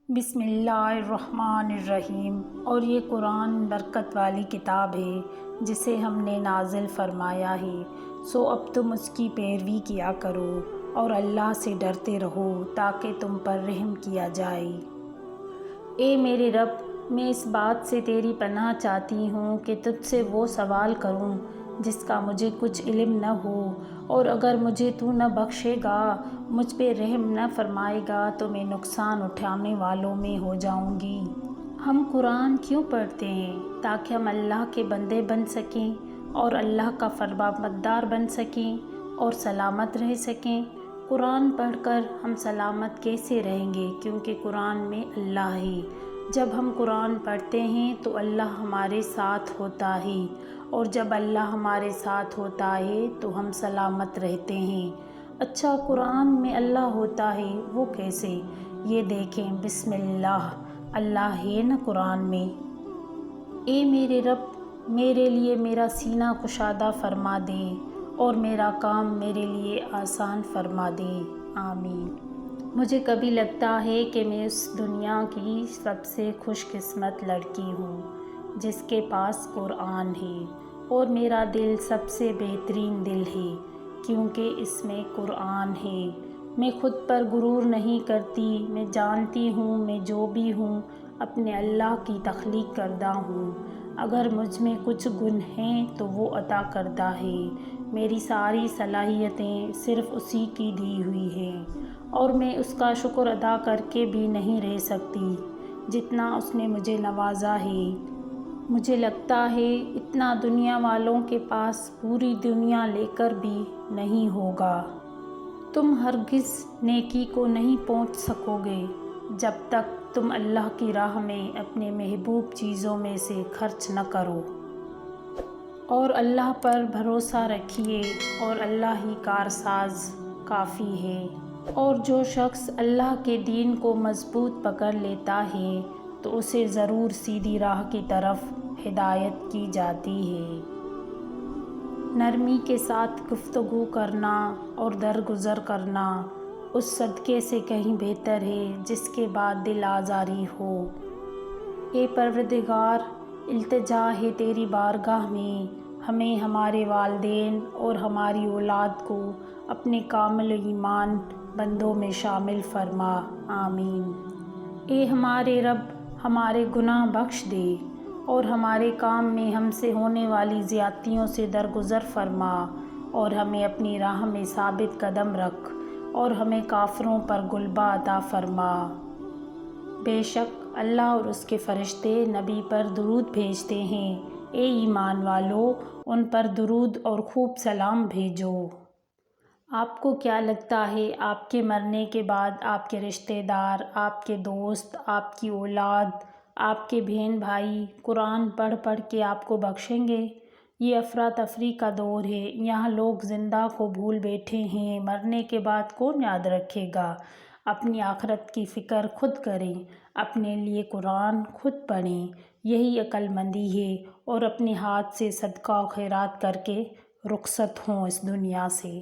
بسم اللہ الرحمن الرحیم۔ اور یہ قرآن برکت والی کتاب ہے جسے ہم نے نازل فرمایا ہے، سو اب تم اس کی پیروی کیا کرو اور اللہ سے ڈرتے رہو تاکہ تم پر رحم کیا جائے۔ اے میرے رب، میں اس بات سے تیری پناہ چاہتی ہوں کہ تجھ سے وہ سوال کروں جس کا مجھے کچھ علم نہ ہو، اور اگر مجھے تو نہ بخشے گا، مجھ پہ رحم نہ فرمائے گا تو میں نقصان اٹھانے والوں میں ہو جاؤں گی۔ ہم قرآن کیوں پڑھتے ہیں؟ تاکہ ہم اللہ کے بندے بن سکیں اور اللہ کا فرمانبردار بن سکیں اور سلامت رہ سکیں۔ قرآن پڑھ کر ہم سلامت کیسے رہیں گے؟ کیونکہ قرآن میں اللہ ہے۔ جب ہم قرآن پڑھتے ہیں تو اللہ ہمارے ساتھ ہوتا ہے، اور جب اللہ ہمارے ساتھ ہوتا ہے تو ہم سلامت رہتے ہیں۔ اچھا، قرآن میں اللہ ہوتا ہے، وہ کیسے؟ یہ دیکھیں، بسم اللہ، اللہ ہے نا قرآن میں۔ اے میرے رب، میرے لیے میرا سینہ کشادہ فرما دے اور میرا کام میرے لیے آسان فرما دے، آمین۔ مجھے کبھی لگتا ہے کہ میں اس دنیا کی سب سے خوش قسمت لڑکی ہوں جس کے پاس قرآن ہے، اور میرا دل سب سے بہترین دل ہے کیونکہ اس میں قرآن ہے۔ میں خود پر غرور نہیں کرتی، میں جانتی ہوں میں جو بھی ہوں اپنے اللہ کی تخلیق کردہ ہوں۔ اگر مجھ میں کچھ گن ہیں تو وہ عطا کردہ ہے۔ میری ساری صلاحیتیں صرف اسی کی دی ہوئی ہیں، اور میں اس کا شکر ادا کر کے بھی نہیں رہ سکتی جتنا اس نے مجھے نوازا ہے۔ مجھے لگتا ہے اتنا دنیا والوں کے پاس پوری دنیا لے کر بھی نہیں ہوگا۔ تم ہرگز نیکی کو نہیں پہنچ سکو گے جب تک تم اللہ کی راہ میں اپنے محبوب چیزوں میں سے خرچ نہ کرو، اور اللہ پر بھروسہ رکھیے، اور اللہ ہی کارساز کافی ہے۔ اور جو شخص اللہ کے دین کو مضبوط پکڑ لیتا ہے تو اسے ضرور سیدھی راہ کی طرف ہدایت کی جاتی ہے۔ نرمی کے ساتھ گفتگو کرنا اور درگزر کرنا اس صدقے سے کہیں بہتر ہے جس کے بعد دل آزاری ہو۔ اے پروردگار، التجا ہے تیری بارگاہ میں، ہمیں، ہمارے والدین اور ہماری اولاد کو اپنے کامل ایمان بندوں میں شامل فرما، آمین۔ اے ہمارے رب، ہمارے گناہ بخش دے اور ہمارے کام میں ہم سے ہونے والی زیادتیوں سے درگزر فرما، اور ہمیں اپنی راہ میں ثابت قدم رکھ، اور ہمیں کافروں پر غلبہ عطا فرما۔ بے شک اللہ اور اس کے فرشتے نبی پر درود بھیجتے ہیں۔ اے ایمان والو، ان پر درود اور خوب سلام بھیجو۔ آپ کو کیا لگتا ہے آپ کے مرنے کے بعد آپ کے رشتہ دار، آپ کے دوست، آپ کی اولاد، آپ کے بہن بھائی قرآن پڑھ پڑھ کے آپ کو بخشیں گے؟ یہ افراتفری کا دور ہے، یہاں لوگ زندہ کو بھول بیٹھے ہیں، مرنے کے بعد کون یاد رکھے گا؟ اپنی آخرت کی فکر خود کریں، اپنے لیے قرآن خود پڑھیں، یہی عقل مندی ہے، اور اپنے ہاتھ سے صدقہ و خیرات کر کے رخصت ہوں اس دنیا سے۔